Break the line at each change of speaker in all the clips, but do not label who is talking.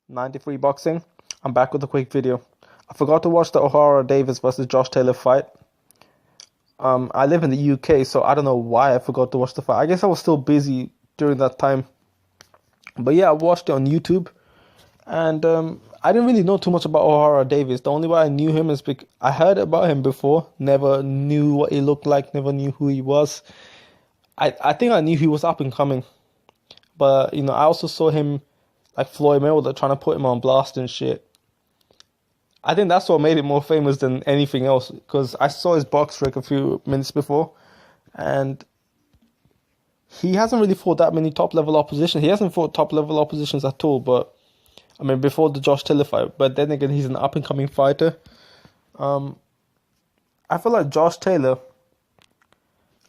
93 Boxing. I'm back with a quick video. I forgot to watch the Ohara Davies versus Josh Taylor fight. I live in the UK, so I don't know why I forgot to watch the fight. I guess I was still busy during that time. But yeah, I watched it on YouTube, and I didn't really know too much about Ohara Davies. The only way I knew him is because I heard about him before, never knew what he looked like, never knew who he was. I think I knew he was up and coming, but I also saw him like Floyd Mayweather trying to put him on blast and shit. I think that's what made him more famous than anything else, because I saw his box rec a few minutes before, and he hasn't really fought that many top level oppositions. He hasn't fought top level oppositions at all, but I mean before the Josh Taylor fight. But then again, he's an up and coming fighter. I feel like Josh Taylor.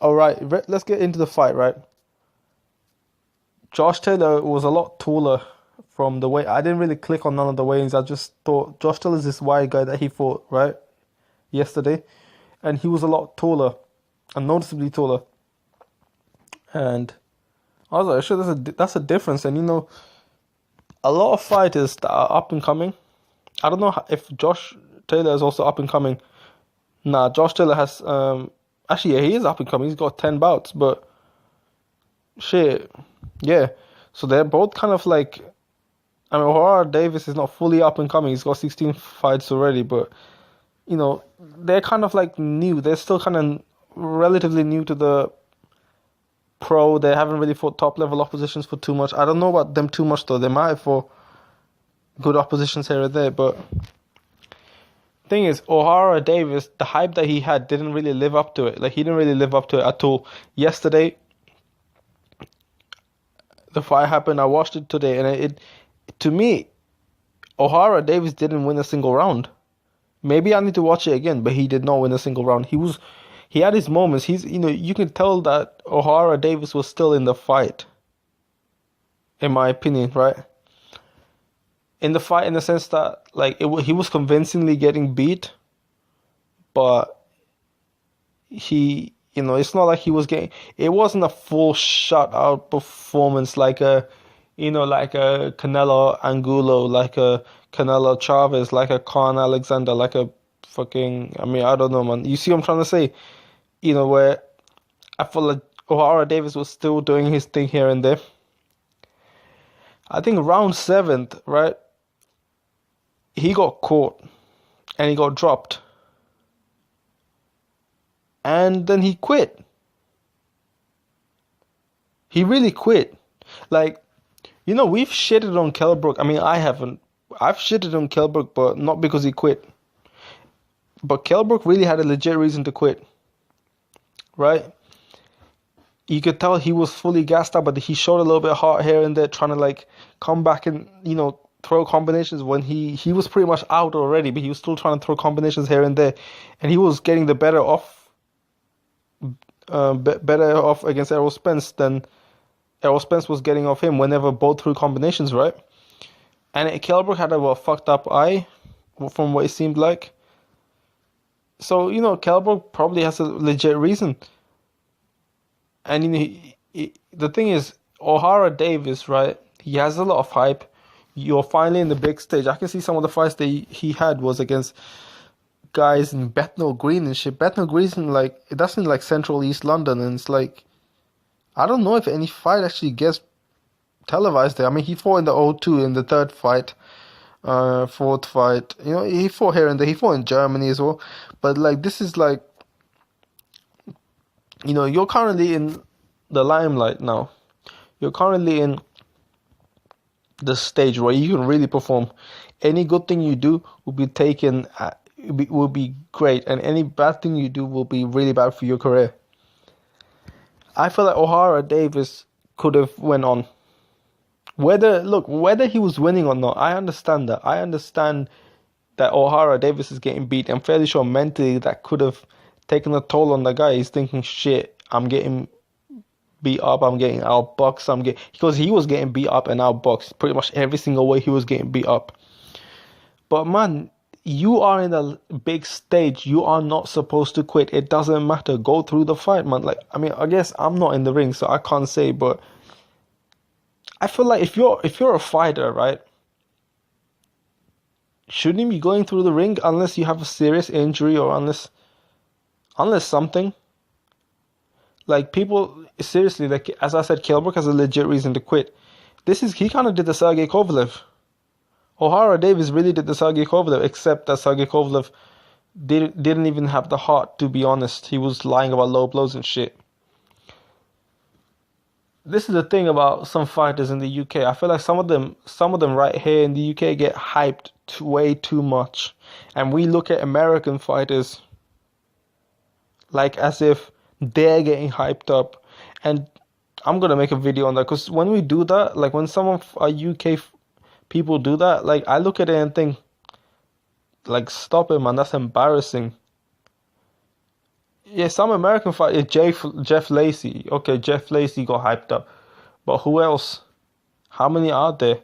All right, let's get into the fight, right? Josh Taylor was a lot taller from the weight. I didn't really click on none of the weigh-ins. I just thought Josh Taylor is this wide guy that he fought, right, yesterday. And he was a lot taller, and noticeably taller. And I was like, sure, that's a difference. And a lot of fighters that are up and coming, I don't know if Josh Taylor is also up and coming. Nah, Josh Taylor has, actually, yeah, he is up and coming. He's got 10 bouts, but shit, yeah. So they're both kind of like, I mean, Ohara Davies is not fully up and coming. He's got 16 fights already, but they're kind of like new. They're still kind of relatively new to the pro. They haven't really fought top level oppositions for too much. I don't know about them too much though. They might have fought good oppositions here or there, but thing is, Ohara Davies, the hype that he had didn't really live up to it. Like, he didn't really live up to it at all. Yesterday, the fight happened. I watched it today, and to me, Ohara Davies didn't win a single round. Maybe I need to watch it again, but he did not win a single round. He had his moments. You can tell that Ohara Davies was still in the fight, in my opinion, right? In the fight, in the sense that he was convincingly getting beat, but it's not like he was getting. It wasn't a full shutout performance like a Canelo Angulo, like a Canelo Chavez, like a Khan Alexander, like a fucking. I mean, I don't know, man. You see what I'm trying to say? Where I feel like Ohara Davies was still doing his thing here and there. I think round 7th, right? He got caught and he got dropped. And then he quit. He really quit. Like, we've shitted on Kell Brook. I mean, I haven't. I've shitted on Kell Brook, but not because he quit. But Kell Brook really had a legit reason to quit. Right? You could tell he was fully gassed up, but he showed a little bit of heart here and there, trying to come back and, throw combinations when he was pretty much out already, but he was still trying to throw combinations here and there. And he was getting the better off against Errol Spence than Errol Spence was getting off him whenever both threw combinations, right? And Kell Brook had a fucked up eye, from what it seemed like. So, Kell Brook probably has a legit reason. And, the thing is, Ohara Davies, right? He has a lot of hype. You're finally in the big stage. I can see some of the fights that he had was against guys in Bethnal Green and shit. Bethnal Green, that's in central East London, and it's I don't know if any fight actually gets televised there. I mean, he fought in the O2 in the third fight, fourth fight. He fought here and there. He fought in Germany as well. But this is you're currently in the limelight now. You're currently in the stage where you can really perform. Any good thing you do will be taken, will be great, and any bad thing you do will be really bad for your career. I feel like Ohara Davies could have went on. Whether he was winning or not, I understand that. I understand that Ohara Davies is getting beat. I'm fairly sure mentally that could have taken a toll on the guy. He's thinking, shit, I'm getting beat up, I'm getting outboxed, because he was getting beat up and outboxed pretty much every single way. He was getting beat up. But man, you are in a big stage. You are not supposed to quit. It doesn't matter. Go through the fight, man. I guess I'm not in the ring, so I can't say, but I feel like if you're a fighter, right, shouldn't he be going through the ring unless you have a serious injury or unless something? Like people seriously, like as I said, Kell Brook has a legit reason to quit. He kind of did the Sergey Kovalev. Ohara Davies really did the Sergey Kovalev, except that Sergey Kovalev didn't even have the heart, to be honest. He was lying about low blows and shit. This is the thing about some fighters in the UK. I feel like some of them right here in the UK get hyped way too much, and we look at American fighters like as if they're getting hyped up. And I'm gonna make a video on that because when we do that, like when some of our UK people do that, like I look at it and think, like, stop it, man. That's embarrassing. Yeah, some American fighter, Jeff Lacey. Okay, Jeff Lacey got hyped up, but who else? How many are there?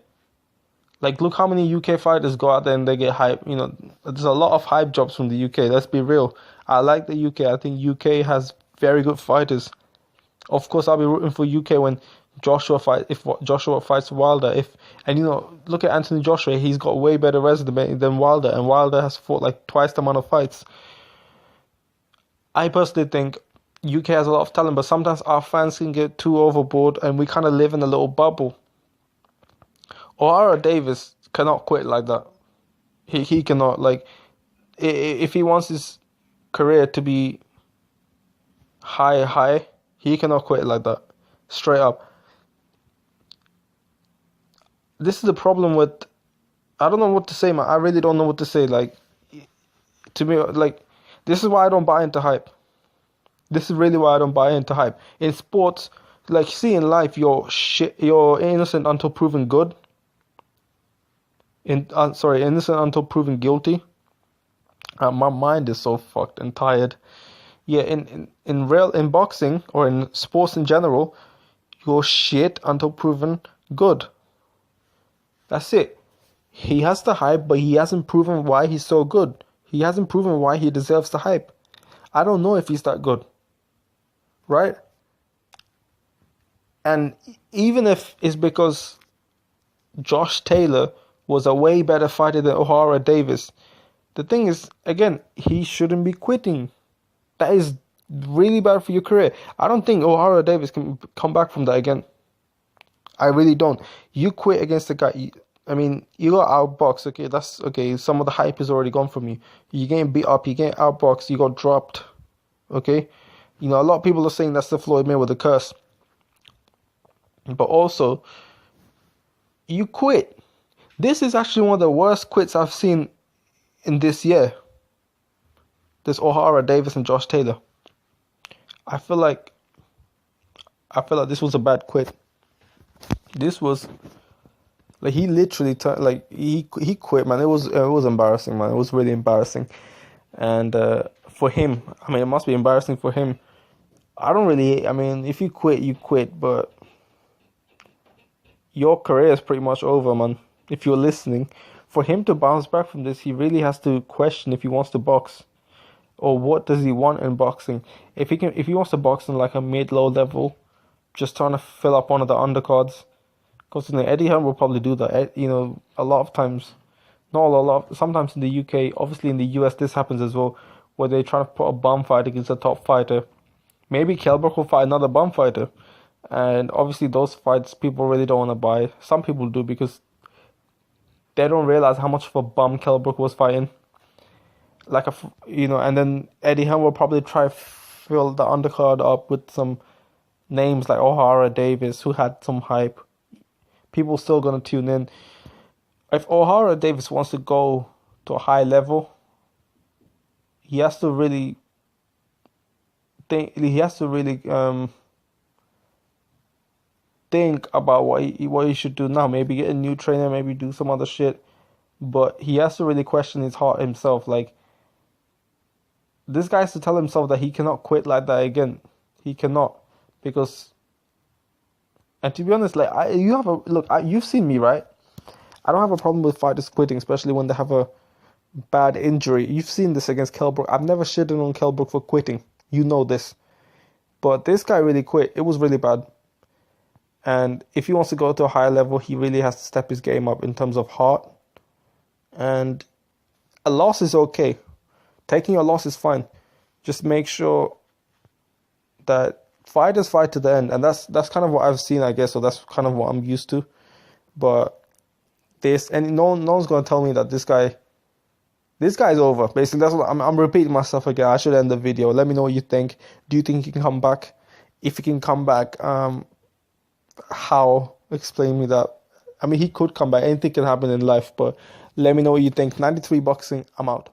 Like, look how many UK fighters go out there and they get hyped. You know, there's a lot of hype jobs from the UK. Let's be real. I like the UK. I think UK has very good fighters. Of course, I'll be rooting for UK when Joshua fights Wilder. And you know, look at Anthony Joshua. He's got way better resume than Wilder, and Wilder has fought like twice the amount of fights. I personally think UK has a lot of talent, but sometimes our fans can get too overboard, and we kind of live in a little bubble. Ohara Davies cannot quit like that. He cannot, like, if he wants his career to be high, he cannot quit like that. Straight up. This is the problem with, I don't know what to say, man. I really don't know what to say. Like, to me, like, this is why I don't buy into hype. This is really why I don't buy into hype. In sports, like, see, in life, you're innocent until proven good. Innocent until proven guilty. My mind is so fucked and tired. Yeah, in boxing or in sports in general, you're shit until proven good. That's it. He has the hype, but he hasn't proven why he's so good. He hasn't proven why he deserves the hype. I don't know if he's that good. Right? And even if it's because Josh Taylor was a way better fighter than Ohara Davies, the thing is, again, he shouldn't be quitting. That is really bad for your career. I don't think Ohara Davies can come back from that again. I really don't. You quit against the guy. I mean, you got outboxed. Okay, that's okay. Some of the hype is already gone from you. You're getting beat up. You're getting outboxed. You got dropped. Okay, you know, a lot of people are saying that's the Floyd Mayweather curse. But also, you quit. This is actually one of the worst quits I've seen in this year. This Ohara Davies and Josh Taylor. I feel like this was a bad quit. This was like he literally he quit, man. It was embarrassing, man. It was really embarrassing. And for him, I mean, it must be embarrassing for him. I mean, if you quit, you quit, but your career is pretty much over, man. If you're listening, for him to bounce back from this, he really has to question if he wants to box, or what does he want in boxing. If he wants to box in like a mid-low level, just trying to fill up one of the undercards, because Eddie Hearn will probably do that. You know, a lot of times, not a lot. Sometimes in the UK, obviously in the US, this happens as well, where they try to put a bum fight against a top fighter. Maybe Kell Brook will fight another bum fighter, and obviously those fights people really don't want to buy. Some people do because they don't realize how much of a bum Kell Brook was fighting. And then Eddie Hearn will probably try fill the undercard up with some names like Ohara Davies, who had some hype. People still gonna tune in. If Ohara Davies wants to go to a high level, he has to really think. He has to really think about what he should do now. Maybe get a new trainer. Maybe do some other shit. But he has to really question his heart himself. Like, this guy has to tell himself that he cannot quit like that again. He cannot, because. And to be honest, like you've seen me, right? I don't have a problem with fighters quitting, especially when they have a bad injury. You've seen this against Kell Brook. I've never shitted on Kell Brook for quitting. You know this. But this guy really quit. It was really bad. And if he wants to go to a higher level, he really has to step his game up in terms of heart. And a loss is okay. Taking a loss is fine. Just make sure that fighters fight to the end, and that's kind of what I've seen, I guess, or that's kind of what I'm used to. But no one's gonna tell me that this guy's over. Basically, that's what I'm repeating myself again. I should end the video. Let me know what you think. Do you think he can come back? If he can come back, how? Explain me that. I mean, he could come back. Anything can happen in life, but let me know what you think. 93 Boxing. I'm out.